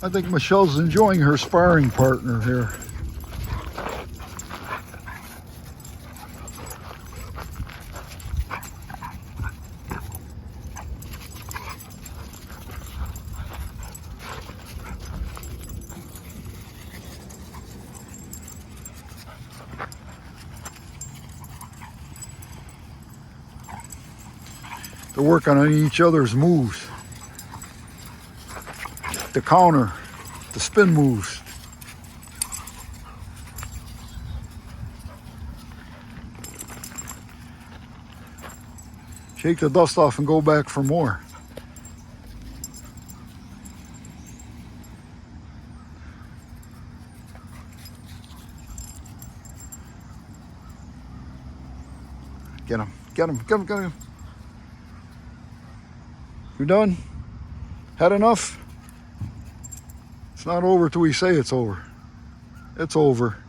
I think Michelle's enjoying her sparring partner here. They're working on each other's moves. The counter, the spin moves. Shake the dust off and go back for more. Get him, get him, get him, get him. You done? Had enough? It's not over till we say it's over. It's over.